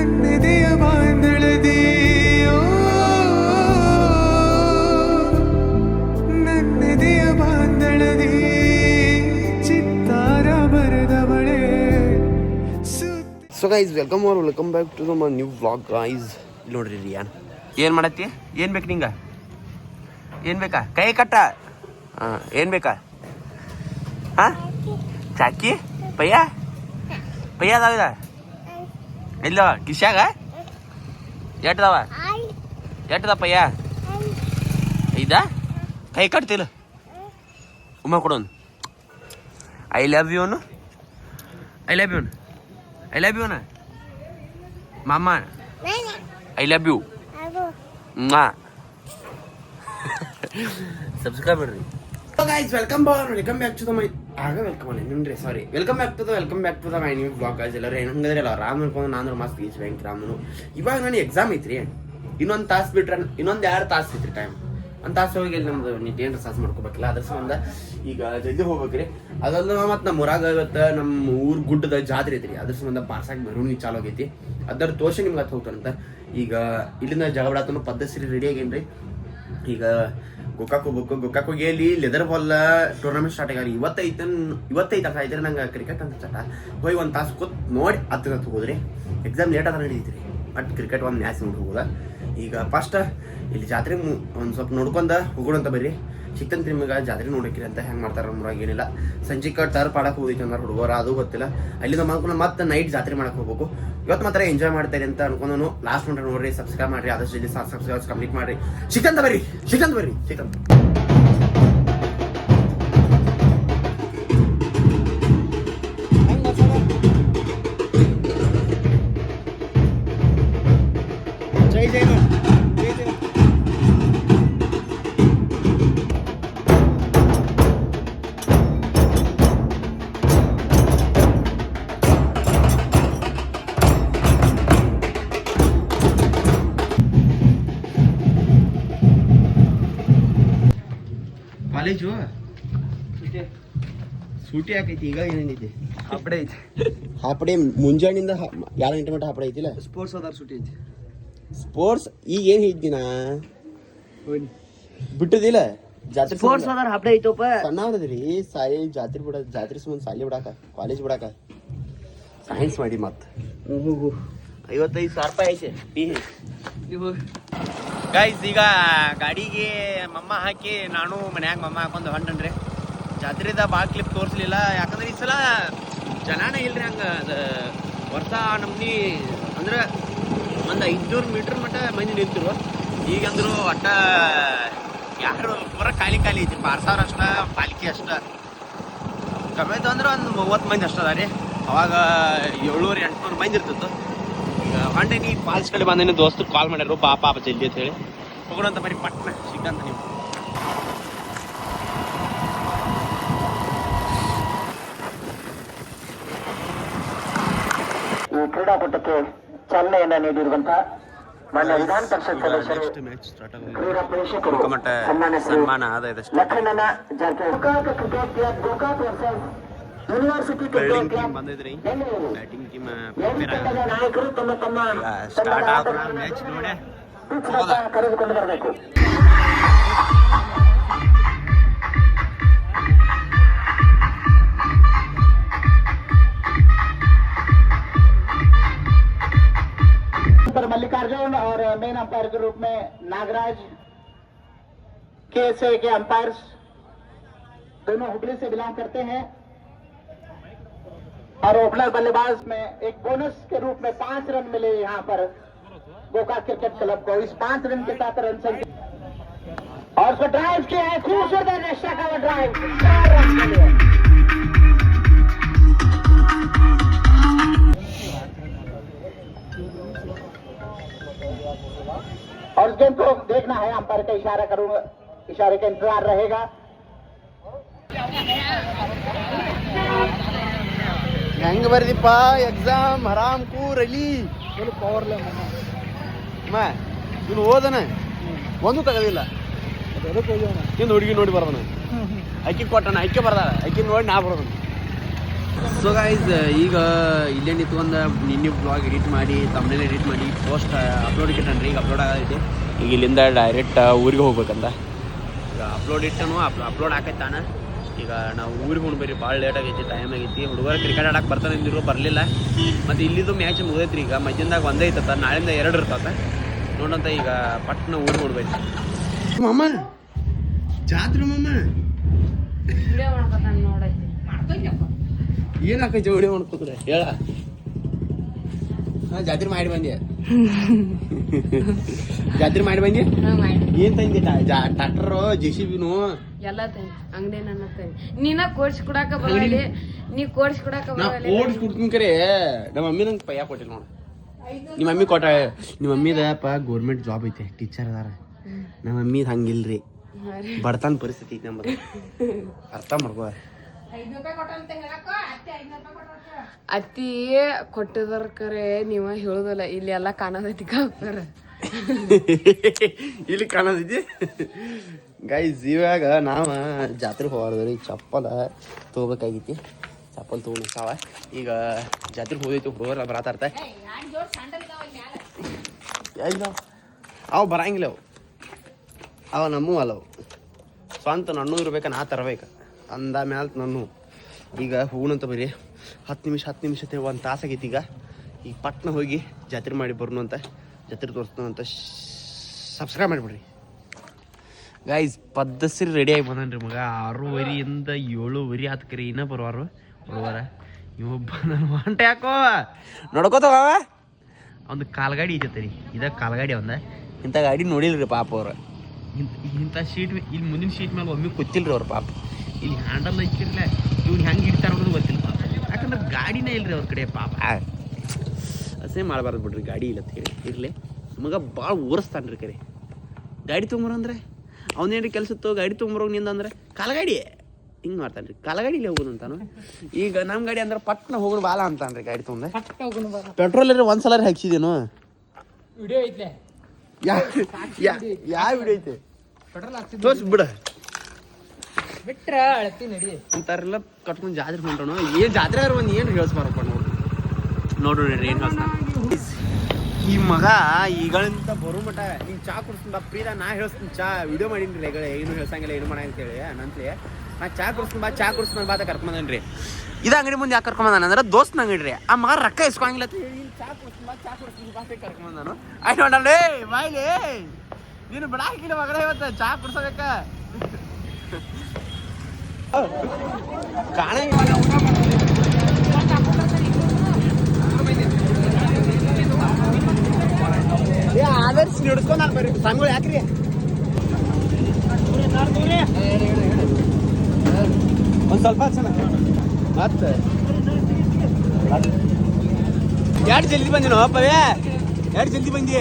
ನನ್ನೆದೆಯ ಬಾಂಧಳದಿ ನನ್ನೆದೆಯ ಬಾಂಧಳದಿ ಚಿತ್ತಾರ ಬರೆದವಳೆ. So guys welcome back to the new vlog guys. ಇಲ್ಲಿ ನೋಡ್ರಿ ರಿಯಾನ್ ಏನು ಮಾಡತ್ತಿ? ಏನು ಬೇಕು ನಿಂಗೆ? ಏನು ಬೇಕಾ? ಕೈ ಕಟ್ಟ. ಹಾಂ ಏನು ಬೇಕಾ? ಹಾಂ ಚಾಕಿ ಪಯ್ಯ ಅದಾವ ಇಲ್ಲ ಕಿಶ್ಯಾಗ ಎಟ್ಟದವ ಪಯ್ಯ ಐದಾ? ಕೈ ಕಟ್ತಿಲ್ಲ ಉಮ್ಮ ಕೊಡೋನು. ಐ ಲವ್ ಯು ಅನು ಮಾಮ ಐ ಲವ್ ಯು. ಸಬ್ಸ್ಕ್ರೈಬ್ ಮಾಡ್ರಿ. Welcome back to the my new blog guys. ಎಲ್ಲರೂ ಹೆಂಗಂದ್ರೆ ಎಲ್ಲ ರಾಮ್ ಅನ್ಕೊಂಡು ನಾನು ಮಸ್ತ್ ಗೀಚ್ ಬ್ಯಾಂಕ್ ರಾಮನು. ಇವಾಗ ನನಗೆ ಎಕ್ಸಾಮ್ ಐತ್ರಿ. ಇನ್ನೊಂದು ತಾಸು ಬಿಟ್ರೆ ಇನ್ನೊಂದು 2 ತಾಸು ಐತ್ರಿ ಟೈಮ್. ಒಂದು ತಾಸು ಹೋಗಿ ನಮ್ದು ನೀಟೇನು ಸಾಸ್ ಮಾಡ್ಕೋಬೇಕಲ್ಲ, ಅದ್ರ ಸಂಬಂಧ ಈಗ ಜಲ್ದಿ ಹೋಗ್ಬೇಕ್ರಿ. ಅದಲ್ಲ ಮತ್ತು ನಮ್ಮ ಊರಾಗ ಇವತ್ತು ನಮ್ಮ ಊರು ಗುಡ್ಡದ ಜಾತ್ರೆ ಐತ್ರಿ. ಅದ್ರ ಸಂಬಂಧ ಪಾರ್ಸಾಗಿ ಮೆರವಣಿಗೆ ಚಾಲು ಆಗೈತಿ. ಅದರ ತೋರ್ಸಿ ನಿಮ್ಗೆ ಹತ್ತು ಹೋಗ್ತಾರಂತ. ಈಗ ಇಲ್ಲಿಂದ ಜಗಳಾತನು ಪದ್ಧತಿ ರೆಡಿ ಆಗೇನ್ರಿ. ಈಗ ಗೋಕಾಕ್ ಹೋಗ್ಬೇಕು. ಗೋಕಾಕ್ ಹೋಗಿ ಅಲ್ಲಿ ಲೆದರ್ ಬಾಲ್ ಟೂರ್ನಮೆಂಟ್ ಸ್ಟಾರ್ಟ್ ಆಗಿ ಇವತ್ತೈತೆ ನಂಗೆ ಕ್ರಿಕೆಟ್ ಅಂತ ಚಟ ಹೋಗಿ 1 ತಾಸು ಕೂತ್ ನೋಡಿ 10 ಹೋದ್ರಿ. ಎಕ್ಸಾಮ್ ಲೇಟ್ ಆದ್ರೆ ನಡೀತ್ರಿ. ಬಟ್ ಕ್ರಿಕೆಟ್ ಒಂದು ಮ್ಯಾಚ್ ನೋಡಿ ಹೋಗೋದ. ಈಗ ಫಸ್ಟ್ ಇಲ್ಲಿ ಜಾತ್ರೆ ಒಂದು ಸ್ವಲ್ಪ ನೋಡ್ಕೊಂಡ ಹೋಗೋಣಂತ ಬರ್ರಿ. ಸಿಕ್ತಂತ್ರಿ ನಿಮಗೆ ಜಾತ್ರೆ ನೋಡಕ್ರಿ ಅಂತ ಹೆಂಗೆ ಮಾಡ್ತಾರೆ ನಮ್ಮೂರಾಗ ಏನಿಲ್ಲ. ಸಂಜೆ ಟರ್ ಪಾಡಕ್ಕೆ ಹೋಗಿತ್ತು ಅಂದ್ರೆ ಹುಡುಗರ ಅದು ಗೊತ್ತಿಲ್ಲ. ಅಲ್ಲಿಂದ ಮಾಡ್ಕೊಂಡು ಮತ್ತೆ ನೈಟ್ ಜಾತ್ರೆ ಮಾಡಕ್ಕೆ ಹೋಗ್ಬೇಕು. ಇವತ್ತು ಮಾತ್ರ ಎಂಜಾಯ್ ಮಾಡ್ತಾರೆ ಅಂತ ಅನ್ಕೊಂಡು ಲಾಸ್ಟ್ ನೋಡ್ರಿ. ನೋಡ್ರಿ, ಸಬ್ಸ್ಕ್ರೈಬ್ ಮಾಡ್ರಿ, ಆದಷ್ಟು ಜಲ್ದಿ ಸಬ್ಸ್ಕ್ರೈಬ್ ಕಂಪ್ಲೀಟ್ ಮಾಡ್ರಿ. ಸಿಕ್ಕಂತ ಬರ್ರಿ. ಕಾಲೇಜು ಸೂಟಿ ಹಾಕೈತಿ. ಈಗ ಏನೈತಿ? ಹಾಪಡೆ ಐತಿ. ಹಾಪಡೆ ಮುಂಜಾನಿಂದ 2 ಗಂಟೆ ಮಟ್ಟ ಹಾಪಡೆ ಐತಿಲ್ಲ. ಸ್ಪೋರ್ಟ್ಸ್ ಅದಾರ ಸೂಟಿ ಐತಿ. ಸ್ಪೋರ್ಟ್ಸ್ ಈಗ ಏನು ಐತಿನ ಬಿಟ್ಟದಿಲ್ಲ. ಜಾತ್ರೆ ಸ್ಪೋರ್ಟ್ಸ್ ಅದಾರ ಹಾಪಡೆ ಐತೋಪ. ಸಣ್ಣವ್ರದ್ರಿ ಸಾಲಿ ಜಾತ್ರೆ ಸಂಬಂಧ ಸಾಲಿ ಬಿಡಾಕ ಕಾಲೇಜ್ ಬಿಡಾಕ ಸೈನ್ಸ್ ಮಾಡಿ ಮತ್ತೆ 55,000 ರೂಪಾಯಿ ಐತೆ ಫೀ. ಗೈಸ್ ಈಗ ಗಾಡಿಗೆ ಮಮ್ಮ ಹಾಕಿ ನಾನು ಮನ್ಯಾಗ ಮಮ್ಮ ಹಾಕೊಂಡು ಹೊಂಟನ್ರಿ. ಜಾತ್ರೆದ ಭಾಳ ಕ್ಲಿಪ್ ತೋರಿಸ್ಲಿಲ್ಲ, ಯಾಕಂದ್ರೆ ಈ ಸಲ ಜನಾನೇ ಇಲ್ರಿ. ಹಂಗೆ ಅದು ವರ್ಷ ನಮ್ನಿ ಅಂದ್ರೆ ಒಂದು 500 ಮೀಟ್ರ್ ಮಟ್ಟ ಮಂದಿ ನಿಂತಿರು. ಈಗಂದ್ರು ಒಟ್ಟ ಯಾರು ಪೂರ ಖಾಲಿ ಐತಿ. 6,000 ಅಷ್ಟ ಪಾಲಿಕೆ ಅಷ್ಟ ಕಮ್ಮಿ ಐತೆ ಅಂದ್ರೆ ಒಂದು 30 ಮಂದಿ ಅಷ್ಟ ಅದ ರೀ. ಅವಾಗ 700-800 ಮಂದಿ ಇರ್ತಿತ್ತು. ಈಗ ಹೊಂಟೇನಿ ಫಾಲ್ಸ್ ಕಡೆ ಬಂದೇನಿ. ದೋಸ್ತರು ಕಾಲ್ ಮಾಡ್ಯಾರು ಪಾಪ ಜಲ್ದಿ ಅಂತ ಹೇಳಿ ಹೋಗೋಣಂತ ಬರೀ ಪಟ್ನ ಸಿಕ್ಕಂತ ನೀವು. ಈ ಕ್ರೀಡಾಕೂಟಕ್ಕೆ ಚಾಲನೆಯನ್ನ ನೀಡಿರುವಂತಹ ಮಾನ್ಯ ವಿಧಾನ ಪರಿಷತ್ ಸದಸ್ಯರು, ಕ್ರೀಡಾ ಪ್ರೇಕ್ಷಕರು, ಸನ್ಮಾನ ಆದ ಇದಷ್ಟು ಲಖಣ್ಣನ Jarkiholi cricket club Gokak versus university cricket club ಬಂದಿದ್ರಿ. ಬ್ಯಾಟಿಂಗ್ ಟೀಮ್ ನಾಯಕರು ತಮ್ಮ ತಮ್ಮ ಸ್ಟಾರ್ಟ್ ಆದ ಮ್ಯಾಚ್ ನೋಡಿ ಕರೆದುಕೊಂಡು ಬರಬೇಕು. मल्लिकार्जुन और मेन अंपायर के रूप में नागराज KSA के अंपायर्स दोनों हुबली से बिलोंग करते हैं. और ओपनर बल्लेबाज में एक बोनस के रूप में 5 रन मिले यहाँ पर गोकाक क्रिकेट क्लब को. इस 5 रन के साथ रन संख्या और उसको ड्राइव किया है. खूबसूरत रक्षा का वो ड्राइव 4 रन के लिए. और इस गेम को देखना है. अंपायर का इशारा करूंगा, इशारे का इंतजार रहेगा. ಹೆಂಗ ಬರ್ದಿಪ್ಪ ಎಕ್ಸಾಮ್ ಆರಾಮ್ ಕೂರಲಿ. ಇವನು ಓದನ ಒಂದು ತಗೋದಿಲ್ಲ. ಇಂದು ಹುಡುಗಿ ನೋಡಿ ಬರ್ದನ. ಅಕ್ಕಿ ಕೊಟ್ಟಣ, ಅಕ್ಕಿ ಬರ್ದಾಳ. ಅಕ್ಕಿ ನೋಡಿ ನಾ ಬರ್ದನ. ಸೊ ಗೈಸ್ ಈಗ ಇಲ್ಲೇ ನಿಂತ್ಕೊಂಡು ನಿನ್ನೆ ಬ್ಲಾಗ್ ಎಡಿಟ್ ಮಾಡಿ ತಮ್ಮನೇಲಿ ಎಡಿಟ್ ಮಾಡಿ ಪೋಸ್ಟ್ ಅಪ್ಲೋಡ್ ಇಟ್ಟನ್ರಿ. ಈಗ ಅಪ್ಲೋಡ್ ಆಗೈತಿ. ಈಗ ಇಲ್ಲಿಂದ ಡೈರೆಕ್ಟ್ ಊರಿಗೆ ಹೋಗ್ಬೇಕಂತ. ಈಗ ಅಪ್ಲೋಡ್ ಇಟ್ಟನು ಅಪ್ಲೋಡ್ ಆಕೈತಾನ. ಈಗ ನಾವು ಊರಿಗೆ ಹೋಗ್ಬೇರಿ. ಭಾಳ ಲೇಟ್ ಆಗೈತಿ, ಟೈಮ್ ಆಗೈತಿ. ಹುಡುಗರು ಕ್ರಿಕೆಟ್ ಆಡಕ್ಕೆ ಬರ್ತಾನೆ ಅಂದಿರು, ಬರಲಿಲ್ಲ. ಮತ್ತು ಇಲ್ಲಿದ್ದು ಮ್ಯಾಚ್ ಮುಗಿದೈತ್ರಿ. ಈಗ ಮಧ್ಯಾಹ್ನದಾಗ ಒಂದೇ ಐತತ್ತ, ನಾಳಿಂದ 2 ಇರ್ತತ್ತ ನೋಡಂತ. ಈಗ ಪಟ್ನ ಊರಿಗೆ ಹೋಗ್ಬೇಕು. ಮಮ್ಮ ಜಾತ್ರೆ ಮಮ್ಮ ಏನು ಹಾಕೈತಿ ವಿಡಿಯೋ ಮಾಡ್ಕೋದ್ರೆ ಹೇಳ. ಜಾತ್ರೆ ಮಾಡಿ ಬಂದೆ. ಜಾತ್ರೆ ಮಾಡಿ ಬಂದಿ. ಏನ್ ತಂದಿ? ಟ್ರಾಕ್ಟರ್ JCB ಎಲ್ಲ ತಂದಿ. ಅಂಗಡಿ ನನ್ನ ತಂದಿ. ನೀನ ಕೋರ್ಸ್ ಕೊಡಾಕ ಬರಲಿ. ನೀ ಕೋರ್ಸ್ ಕೊಡಾಕ ಬರಲಿ. ಕೋರ್ಸ್ ಕೊಡ್ತೀನಿ ಕರೆ. ನಮ್ಮ ಮಮ್ಮಿ ನಂಗೆ ಪಯ್ಯ ಕೊಟ್ಟಿಲ್ಲ ನೋಡು. ನಿಮ್ಮ ಮಮ್ಮಿ ಕೊಟ್ಟ. ನಿಮ್ಮ ಮಮ್ಮಿದಪ್ಪ ಗೌರ್ಮೆಂಟ್ ಜಾಬ್ ಐತೆ, ಟೀಚರ್ ಅದಾರ. ನಮ್ಮ ಮಮ್ಮಿದ್ ಹಂಗಿಲ್ರಿ, ಬಡತನ ಪರಿಸ್ಥಿತಿ ಐತಿ ನಮ್ಮದು. ಅರ್ಥ ಮಾಡ್ಕೋ. ಅತ್ತಿ ಕೊಟ್ಟಿದಾರ ಕರೆ ನೀವ ಹೇಳುದಲ್ಲ. ಇಲ್ಲಿ ಎಲ್ಲ ಕಾಣದೈತಿ ಕಾಕ್ತಾರ. ಇಲ್ಲಿ ಕಾಣದೈತಿ ಗೈಸ್. ಇವಾಗ ನಾವ ಜಾತ್ರೆಗೆ ಹೋಗ್ರಿ. ಚಪ್ಪಲ ತಗೋಬೇಕಾಗಿತಿ. ಚಪ್ಪಲ್ ತಗೊಂಡಿರ್ತಾವ. ಈಗ ಜಾತ್ರೆಗೆ ಹೋಗೈತಿ. ಹುಡುಗರ ಬರತಾರ್ತ. ಅವು ಬರಂಗಿಲ್ಲ. ಅವು ನಮ್ಮೂ ಅಲ್ಲವು. ಸ್ವಂತ ನನ್ನೂ ಇರ್ಬೇಕ, ನಾ ತರಬೇಕು ಅಂದ ಮ್ಯಾಲ ನಾನು. ಈಗ ಹೋಗೋಣಂತ ಬರೀ 10 ನಿಮಿಷ 1 ತಾಸು ಆಗೈತಿ. ಈಗ ಪಟ್ನ ಹೋಗಿ ಜಾತ್ರೆ ಮಾಡಿ ಬರ್ನು ಅಂತ, ಜಾತ್ರೆ ತೋರಿಸ್ತಾನ ಅಂತ. ಸಬ್ಸ್ಕ್ರೈಬ್ ಮಾಡಿಬಿಡ್ರಿ ಗೈಸ್. ಪದ್ದಸ್ರಿ ರೆಡಿ ಆಗಿ ಬಂದನ್ರಿ ಮಗ. 6:30 7:30 ಆತ್ಕರಿ. ಇನ್ನೂ ಬರುವಾರು ಹುಡುಗರ. ಇವೊಬ್ಬ ನಾನು ಹೊಂಟೆ ಯಾಕೋ ನೋಡ್ಕೋತಾವ. ಒಂದು ಕಾಲ್ಗಾಡಿ ಐತೆ ರೀ. ಇದ ಕಾಲ್ಗಾಡಿ ಒಂದ. ಇಂಥ ಗಾಡಿ ನೋಡಿಲ್ರಿ ಪಾಪ ಅವ್ರು. ಇಂಥ ಶೀಟ್ ಇಲ್ಲಿ ಮುಂದಿನ ಶೀಟ್ ಮ್ಯಾಗ ಒಮ್ಮೆ ಗೊತ್ತಿಲ್ರಿ ಅವ್ರ ಪಾಪ. ಇಲ್ಲಿ ಹ್ಯಾಂಡಲ್ ಐತಿರ್ಲ, ಇವ್ನು ಹೆಂಗೆ ಹಿಡ್ತಾರ ಅನ್ನೋದು ಗೊತ್ತಿಲ್ಲ ಪಾಪ. ಯಾಕಂದ್ರೆ ಗಾಡಿನೇ ಇಲ್ರಿ ಅವ್ರ ಕಡೆ ಪಾಪ. ಅಸೇ ಮಾಡಬಾರ್ದು ಬಿಡ್ರಿ, ಗಾಡಿ ಇಲ್ಲ ಹೇಳಿ ಇರಲಿ. ಮಗ ಭಾಳ ಓರಿಸ್ತಾನ್ರಿ ಕರೆ. ಗಾಡಿ ತೊಗೊಂಬರಂದ್ರೆ ಅವನೇನ್ರಿ ಕೆಲ್ಸತ್ತು. ಗಾಡಿ ತೊಗೊಂಬರೋಗಿ ನಿಂದಂದ್ರೆ ಕಾಲಗಾಡಿ ಹಿಂಗೆ ಮಾಡ್ತಾನೆ ರೀ. ಕಾಲಗಾಡಿಲಿ ಹೋಗೋದು ಅಂತಾನು. ಈಗ ನಮ್ಮ ಗಾಡಿ ಅಂದ್ರೆ ಪಟ್ನ ಹೋಗೋಣ ಬಾಲ ಅಂತಾನ್ರಿ. ಗಾಡಿ ತೊಗೊಂಡೆ ಪೆಟ್ರೋಲ್ ಇರೋ ಒಂದ್ಸಲ ಹಾಕ್ಸಿದೇನು ವಿಡಿಯೋ ಐತ್ಲೆ. ಯಾವ ವಿಡಿಯೋ ಐತೆ ತೋರ್ಸ್ ಬಿಡ ಬಿಟ್ರ ಅಳತಿ ನಡಿ ಅಂತಾರೆಲ್ಲ ಕಟ್ಕೊಂಡು ಜಾತ್ರೆ ಹೊಂಟೋಣ. ಏನ್ ಜಾತ್ರೆ ಒಂದು ಏನು ಹೇಳ್ಸ್ಬಾರಪ್ಪ ನೋಡ್ರಿ ಏನ್ ಈ ಮಗ ಈಗಳಿಂದ ಬರೋ ಮಟ ನೀನ್ ಚಾ ಕುಡಿಸ್ತೀನಿ ಪ್ರೀದ. ನಾ ಹೇಳ್ತೀನಿ ಚಾ ವಿಡಿಯೋ ಮಾಡೀನಿ ಈಗ. ಏನು ಹೇಳ್ಸಂಗಿಲ್ಲ, ಏನು ಮಾಡ ಅಂತೇಳಿ ನಂತಲಿ. ನಾ ಚಾ ಕುಡಿಸ್ತೀನಿ ಬಾ ಅಂತ ಕರ್ಕೊಂಬಂದನ್ರಿ. ಇದು ಅಂಗಡಿ ಮುಂದೆ ಯಾಕೆ ಕರ್ಕೊಂಬಂದಾನ ಅಂದ್ರೆ ದೋಸ್ತ್ ಅಂಗಡಿ ರೀ. ಆ ಮಗ ರೊಕ್ಕ ಇಸ್ಕೊಂಗಿಲ್ಲ ಚಾ ಕುಡಿಸ್ತೀನಿ ಬಾ ಅಂತ ಕರ್ಕೊಂಬಂದಾನು. ಆಯ್ತು ನೋಡಲ್ಲೇ ಬಾಯ್ಲಿ ನೀನು ಬಿಡ ಹಾಕಿಲ್ಲ ಮಗಳ ಇವತ್ತು ಚಾ ಕುಡ್ಸಬೇಕ. ಆದರ್ಶ್ ಹಿಡಿಸ್ಕೊಂಡು ನಾನು ಬರ್ರಿ ಸಂಗಳು ಯಾಕ್ರಿ. ಒಂದು ಸ್ವಲ್ಪ ಚೆನ್ನಾಗಿ ಮತ್ತೆ ಎರಡು ಜಲ್ದಿ ಬಂದಿನೋ ಪವೇ. ಎರಡು ಜಲ್ದಿ ಬಂದಿ.